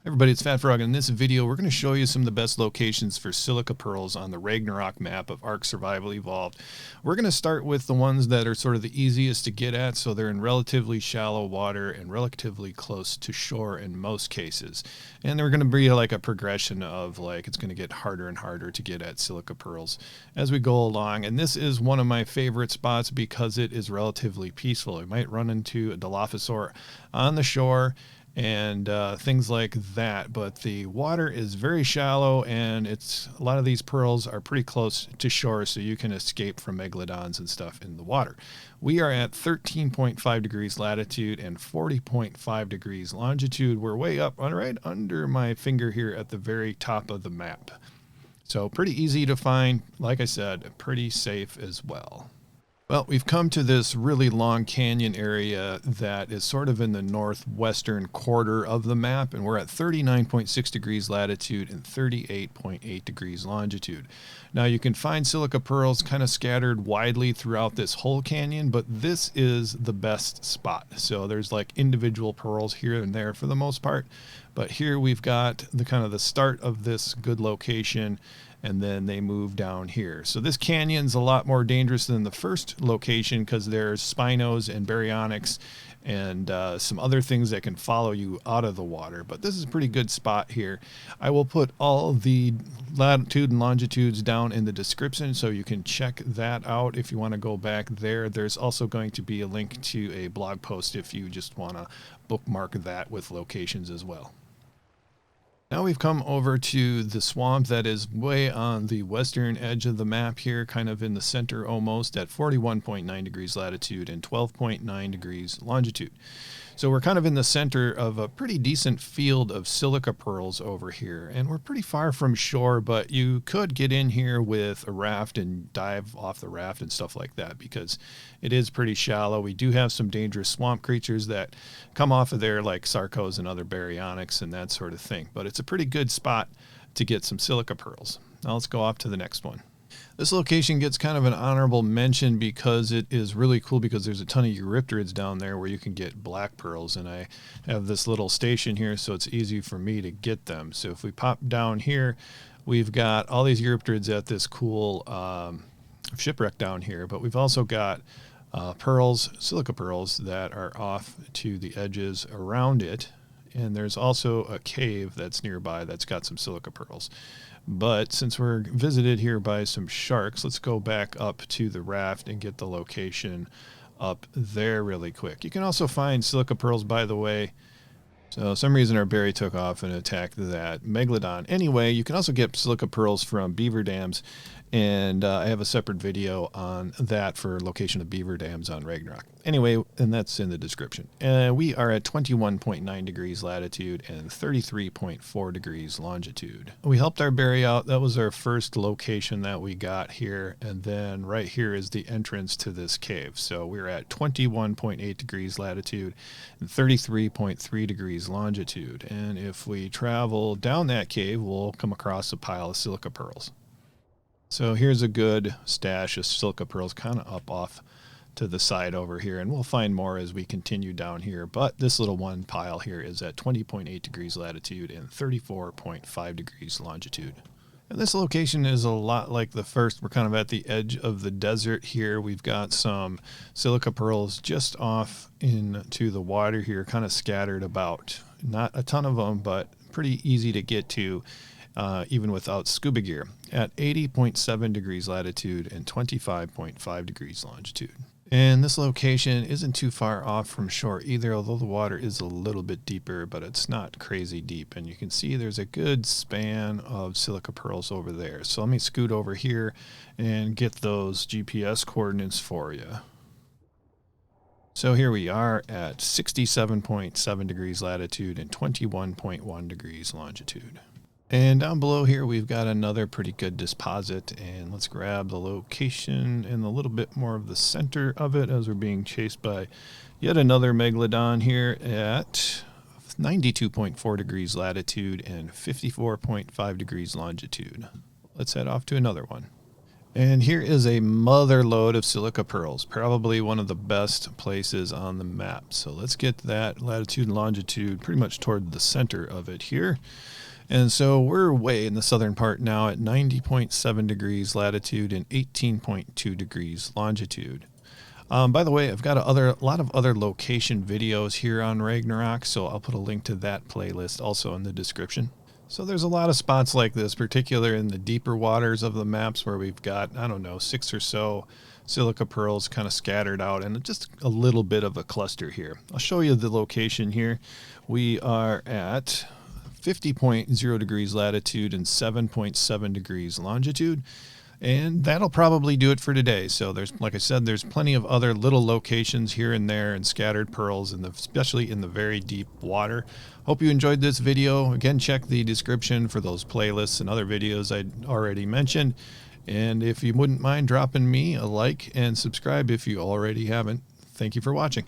Everybody, it's Fat Frog. In this video, we're going to show you some of the best locations for silica pearls on the Ragnarok map of Ark Survival Evolved. We're going to start with the ones that are sort of the easiest to get at, so they're in relatively shallow water and relatively close to shore in most cases. And they're going to be like a progression of like it's going to get harder and harder to get at silica pearls as we go along. And this is one of my favorite spots because it is relatively peaceful. You might run into a Dilophosaur on the shore and things like that, but the water is very shallow, and a lot of these pearls are pretty close to shore, so you can escape from megalodons and stuff in the water. We are at 13.5 degrees latitude and 40.5 degrees longitude. We're way up right under my finger here at the very top of the map, so pretty easy to find. Like I said, pretty safe as well. Well, we've come to this really long canyon area that is sort of in the northwestern quarter of the map, and we're at 39.6 degrees latitude and 38.8 degrees longitude. Now, you can find silica pearls kind of scattered widely throughout this whole canyon, but this is the best spot. So there's like individual pearls here and there for the most part, but here we've got the kind of the start of this good location, and then they move down here. So this canyon's a lot more dangerous than the first location because there's spinos and baryonyx and some other things that can follow you out of the water. But this is a pretty good spot here. I will put all the latitude and longitudes down in the description so you can check that out if you want to go back there. There's also going to be a link to a blog post if you just want to bookmark that with locations as well. Now we've come over to the swamp that is way on the western edge of the map here, kind of in the center almost, at 41.9 degrees latitude and 12.9 degrees longitude. So we're kind of in the center of a pretty decent field of silica pearls over here, and we're pretty far from shore, but you could get in here with a raft and dive off the raft and stuff like that because it is pretty shallow. We do have some dangerous swamp creatures that come off of there like sarcos and other baryonyx and that sort of thing, but it's a pretty good spot to get some silica pearls. Now let's go off to the next one. This location gets kind of an honorable mention because it is really cool because there's a ton of eurypterids down there where you can get black pearls, and I have this little station here so it's easy for me to get them. So if we pop down here, we've got all these eurypterids at this cool shipwreck down here, but we've also got pearls, silica pearls that are off to the edges around it, and there's also a cave that's nearby that's got some silica pearls. But since we're visited here by some sharks, let's go back up to the raft and get the location up there really quick. You can also find silica pearls, by the way. So some reason our berry took off and attacked that megalodon. Anyway, you can also get silica pearls from beaver dams, and I have a separate video on that for location of beaver dams on Ragnarok. Anyway, and that's in the description. We are at 21.9 degrees latitude and 33.4 degrees longitude. We helped our berry out. That was our first location that we got here, and then right here is the entrance to this cave. So we're at 21.8 degrees latitude and 33.3 degrees longitude. And if we travel down that cave, we'll come across a pile of silica pearls. So here's a good stash of silica pearls kind of up off to the side over here, and we'll find more as we continue down here. But this little one pile here is at 20.8 degrees latitude and 34.5 degrees longitude. And this location is a lot like the first. We're kind of at the edge of the desert here. We've got some silica pearls just off into the water here, kind of scattered about. Not a ton of them, but pretty easy to get to. Even without scuba gear, at 80.7 degrees latitude and 25.5 degrees longitude. And this location isn't too far off from shore either, although the water is a little bit deeper, but it's not crazy deep. And you can see there's a good span of silica pearls over there. So let me scoot over here and get those GPS coordinates for you. So here we are at 67.7 degrees latitude and 21.1 degrees longitude. And down below here, we've got another pretty good deposit, and let's grab the location and a little bit more of the center of it as we're being chased by yet another megalodon here at 92.4 degrees latitude and 54.5 degrees longitude. Let's head off to another one. And here is a mother lode of silica pearls, probably one of the best places on the map. So let's get that latitude and longitude pretty much toward the center of it here. And so we're way in the southern part now at 90.7 degrees latitude and 18.2 degrees longitude. By the way, I've got a lot of other location videos here on Ragnarok, so I'll put a link to that playlist also in the description. So there's a lot of spots like this, particularly in the deeper waters of the maps where we've got, I don't know, 6 or so silica pearls kind of scattered out and just a little bit of a cluster here. I'll show you the location here. We are at 50.0 degrees latitude and 7.7 degrees longitude. And that'll probably do it for today. So there's, like I said, there's plenty of other little locations here and there and scattered pearls, especially in the very deep water. Hope you enjoyed this video. Again, check the description for those playlists and other videos I already mentioned. And if you wouldn't mind dropping me a like and subscribe if you already haven't. Thank you for watching.